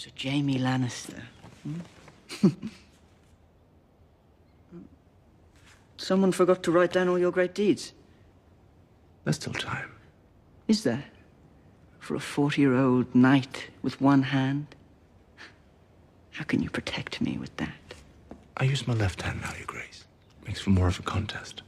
Sir Jaime Lannister. Someone forgot to write down all your great deeds. There's still time. Is there? For a 40-year-old knight with one hand? How can you protect me with that? I use my left hand now, Your Grace. Makes for more of a contest.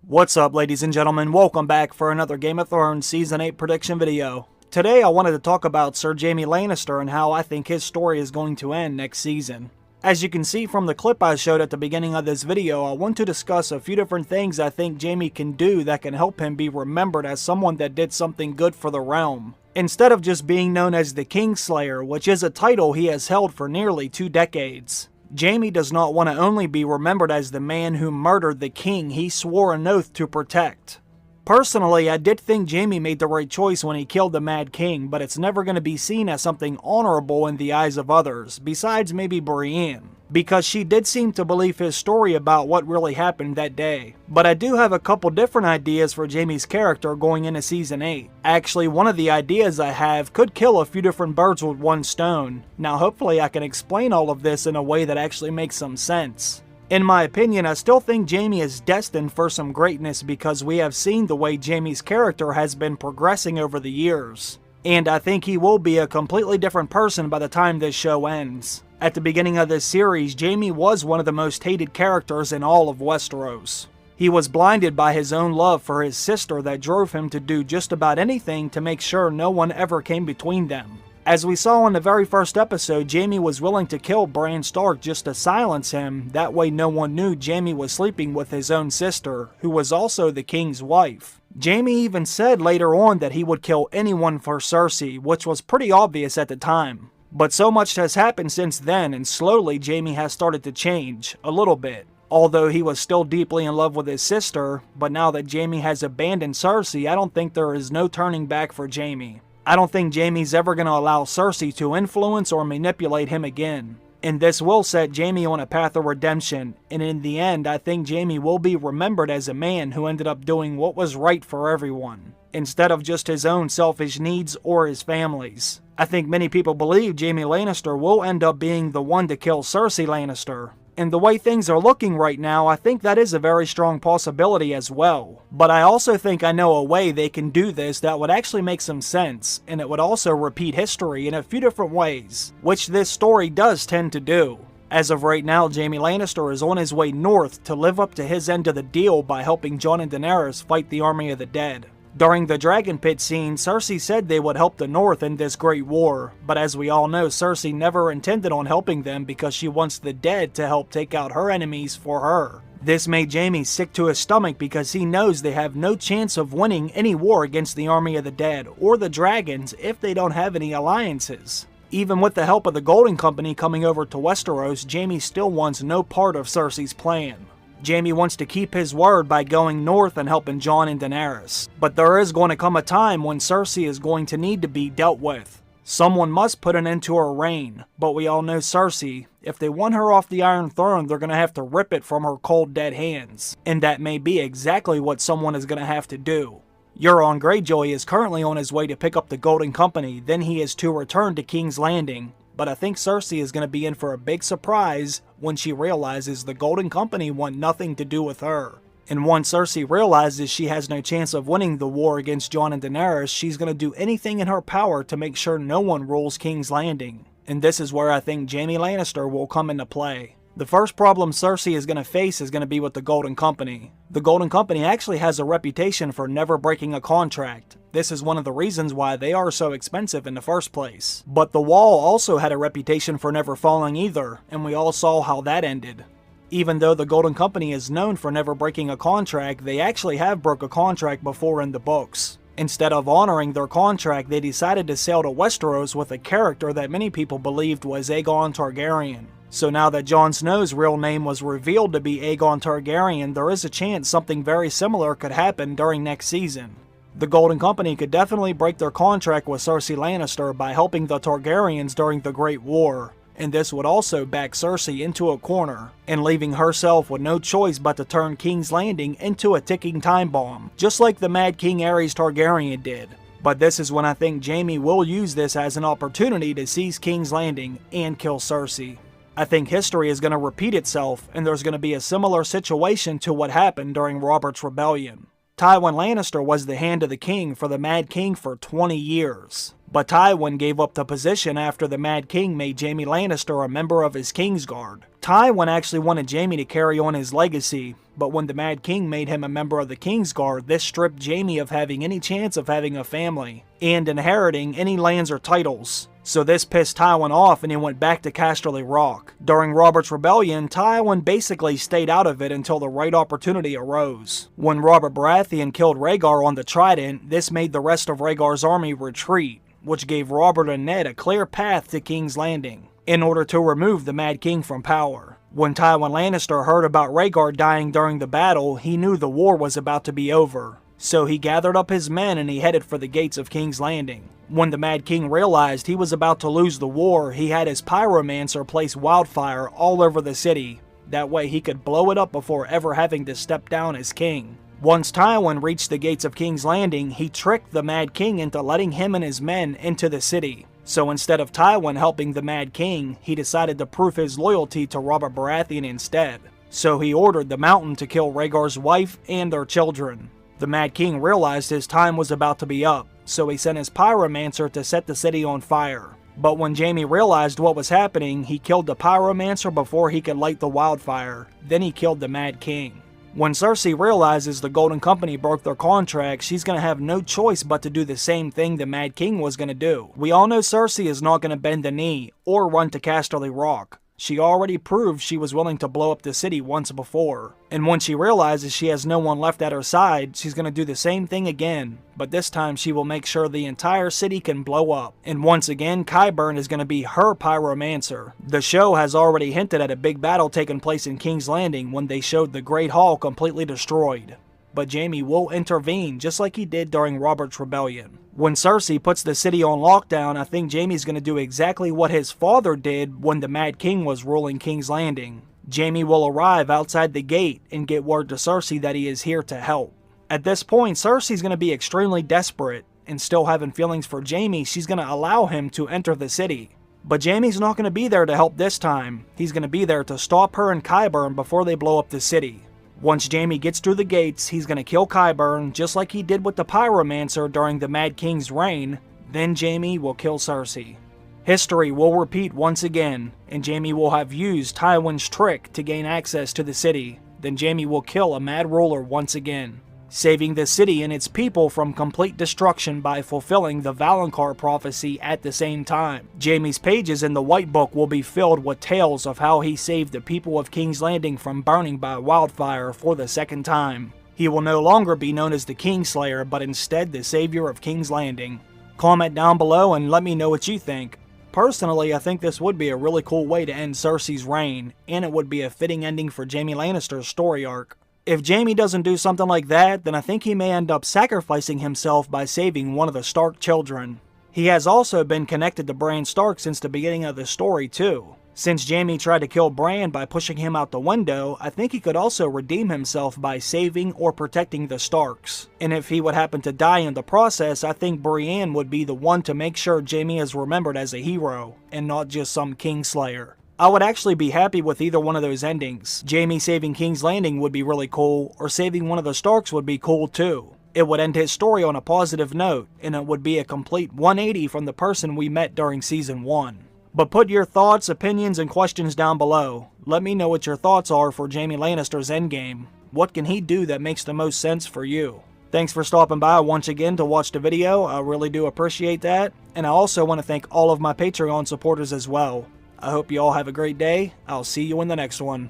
What's up, ladies and gentlemen? Welcome back for another Game of Thrones Season 8 prediction video. Today I wanted to talk about Sir Jaime Lannister and how I think his story is going to end next season. As you can see from the clip I showed at the beginning of this video, I want to discuss a few different things I think Jaime can do that can help him be remembered as someone that did something good for the realm, instead of just being known as the Kingslayer, which is a title he has held for nearly 2 decades. Jaime does not want to only be remembered as the man who murdered the king he swore an oath to protect. Personally, I did think Jaime made the right choice when he killed the Mad King, but it's never going to be seen as something honorable in the eyes of others, besides maybe Brienne, because she did seem to believe his story about what really happened that day. But I do have a couple different ideas for Jaime's character going into Season 8. Actually, one of the ideas I have could kill a few different birds with one stone. Now hopefully I can explain all of this in a way that actually makes some sense. In my opinion, I still think Jaime is destined for some greatness because we have seen the way Jaime's character has been progressing over the years. And I think he will be a completely different person by the time this show ends. At the beginning of this series, Jaime was one of the most hated characters in all of Westeros. He was blinded by his own love for his sister that drove him to do just about anything to make sure no one ever came between them. As we saw in the very first episode, Jaime was willing to kill Bran Stark just to silence him, that way no one knew Jaime was sleeping with his own sister, who was also the king's wife. Jaime even said later on that he would kill anyone for Cersei, which was pretty obvious at the time. But so much has happened since then, and slowly Jaime has started to change, a little bit. Although he was still deeply in love with his sister, but now that Jaime has abandoned Cersei, I don't think there is no turning back for Jaime. I don't think Jaime's ever going to allow Cersei to influence or manipulate him again. And this will set Jaime on a path of redemption, and in the end I think Jaime will be remembered as a man who ended up doing what was right for everyone, instead of just his own selfish needs or his family's. I think many people believe Jaime Lannister will end up being the one to kill Cersei Lannister. And the way things are looking right now, I think that is a very strong possibility as well. But I also think I know a way they can do this that would actually make some sense, and it would also repeat history in a few different ways, which this story does tend to do. As of right now, Jaime Lannister is on his way north to live up to his end of the deal by helping Jon and Daenerys fight the army of the dead. During the Dragon Pit scene, Cersei said they would help the North in this great war, but as we all know, Cersei never intended on helping them because she wants the dead to help take out her enemies for her. This made Jaime sick to his stomach because he knows they have no chance of winning any war against the army of the dead or the dragons if they don't have any alliances. Even with the help of the Golden Company coming over to Westeros, Jaime still wants no part of Cersei's plan. Jaime wants to keep his word by going north and helping Jon and Daenerys. But there is going to come a time when Cersei is going to need to be dealt with. Someone must put an end to her reign, but we all know Cersei. If they want her off the Iron Throne, they're going to have to rip it from her cold dead hands. And that may be exactly what someone is going to have to do. Euron Greyjoy is currently on his way to pick up the Golden Company, then he is to return to King's Landing. But I think Cersei is going to be in for a big surprise when she realizes the Golden Company want nothing to do with her. And once Cersei realizes she has no chance of winning the war against Jon and Daenerys, she's going to do anything in her power to make sure no one rules King's Landing. And this is where I think Jaime Lannister will come into play. The first problem Cersei is going to face is going to be with the Golden Company. The Golden Company actually has a reputation for never breaking a contract. This is one of the reasons why they are so expensive in the first place. But the Wall also had a reputation for never falling either, and we all saw how that ended. Even though the Golden Company is known for never breaking a contract, they actually have broke a contract before in the books. Instead of honoring their contract, they decided to sail to Westeros with a character that many people believed was Aegon Targaryen. So now that Jon Snow's real name was revealed to be Aegon Targaryen, there is a chance something very similar could happen during next season. The Golden Company could definitely break their contract with Cersei Lannister by helping the Targaryens during the Great War, and this would also back Cersei into a corner, and leaving herself with no choice but to turn King's Landing into a ticking time bomb, just like the Mad King Aerys Targaryen did. But this is when I think Jaime will use this as an opportunity to seize King's Landing and kill Cersei. I think history is going to repeat itself, and there's going to be a similar situation to what happened during Robert's Rebellion. Tywin Lannister was the hand of the king for the Mad King for 20 years. But Tywin gave up the position after the Mad King made Jaime Lannister a member of his Kingsguard. Tywin actually wanted Jaime to carry on his legacy, but when the Mad King made him a member of the Kingsguard, this stripped Jaime of having any chance of having a family, and inheriting any lands or titles. So this pissed Tywin off and he went back to Casterly Rock. During Robert's Rebellion, Tywin basically stayed out of it until the right opportunity arose. When Robert Baratheon killed Rhaegar on the Trident, this made the rest of Rhaegar's army retreat, which gave Robert and Ned a clear path to King's Landing, in order to remove the Mad King from power. When Tywin Lannister heard about Rhaegar dying during the battle, he knew the war was about to be over. So he gathered up his men and he headed for the gates of King's Landing. When the Mad King realized he was about to lose the war, he had his pyromancer place wildfire all over the city. That way he could blow it up before ever having to step down as king. Once Tywin reached the gates of King's Landing, he tricked the Mad King into letting him and his men into the city. So instead of Tywin helping the Mad King, he decided to prove his loyalty to Robert Baratheon instead. So he ordered the Mountain to kill Rhaegar's wife and their children. The Mad King realized his time was about to be up, so he sent his pyromancer to set the city on fire. But when Jaime realized what was happening, he killed the pyromancer before he could light the wildfire. Then he killed the Mad King. When Cersei realizes the Golden Company broke their contract, she's going to have no choice but to do the same thing the Mad King was going to do. We all know Cersei is not going to bend the knee or run to Casterly Rock. She already proved she was willing to blow up the city once before. And when she realizes she has no one left at her side, she's going to do the same thing again. But this time she will make sure the entire city can blow up. And once again, Qyburn is going to be her pyromancer. The show has already hinted at a big battle taking place in King's Landing when they showed the Great Hall completely destroyed. But Jaime will intervene just like he did during Robert's Rebellion. When Cersei puts the city on lockdown, I think Jaime's going to do exactly what his father did when the Mad King was ruling King's Landing. Jaime will arrive outside the gate and get word to Cersei that he is here to help. At this point, Cersei's going to be extremely desperate, and still having feelings for Jaime, she's going to allow him to enter the city. But Jaime's not going to be there to help this time. He's going to be there to stop her and Qyburn before they blow up the city. Once Jaime gets through the gates, he's going to kill Qyburn just like he did with the pyromancer during the Mad King's reign. Then Jaime will kill Cersei. History will repeat once again, and Jaime will have used Tywin's trick to gain access to the city. Then Jaime will kill a mad ruler once again, saving the city and its people from complete destruction by fulfilling the Valonqar prophecy at the same time. Jaime's pages in the White Book will be filled with tales of how he saved the people of King's Landing from burning by wildfire for the second time. He will no longer be known as the Kingslayer, but instead the savior of King's Landing. Comment down below and let me know what you think. Personally, I think this would be a really cool way to end Cersei's reign, and it would be a fitting ending for Jaime Lannister's story arc. If Jaime doesn't do something like that, then I think he may end up sacrificing himself by saving one of the Stark children. He has also been connected to Bran Stark since the beginning of the story too. Since Jaime tried to kill Bran by pushing him out the window, I think he could also redeem himself by saving or protecting the Starks. And if he would happen to die in the process, I think Brienne would be the one to make sure Jaime is remembered as a hero, and not just some Kingslayer. I would actually be happy with either one of those endings. Jaime saving King's Landing would be really cool, or saving one of the Starks would be cool too. It would end his story on a positive note, and it would be a complete 180 from the person we met during Season 1. But put your thoughts, opinions, and questions down below. Let me know what your thoughts are for Jaime Lannister's endgame. What can he do that makes the most sense for you? Thanks for stopping by once again to watch the video. I really do appreciate that. And I also want to thank all of my Patreon supporters as well. I hope you all have a great day. I'll see you in the next one.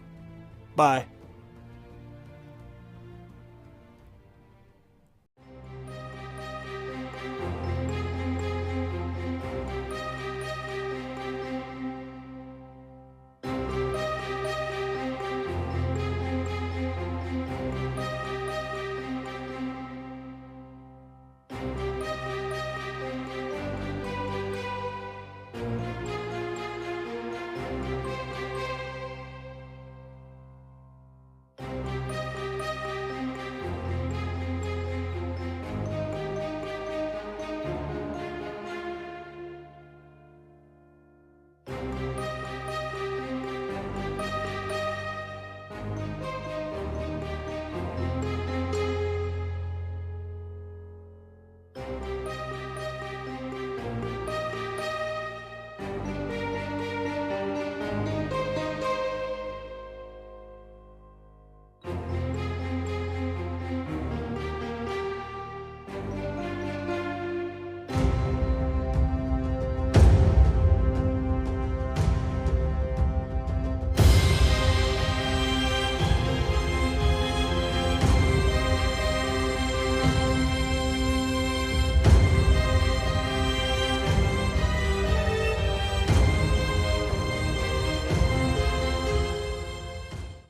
Bye.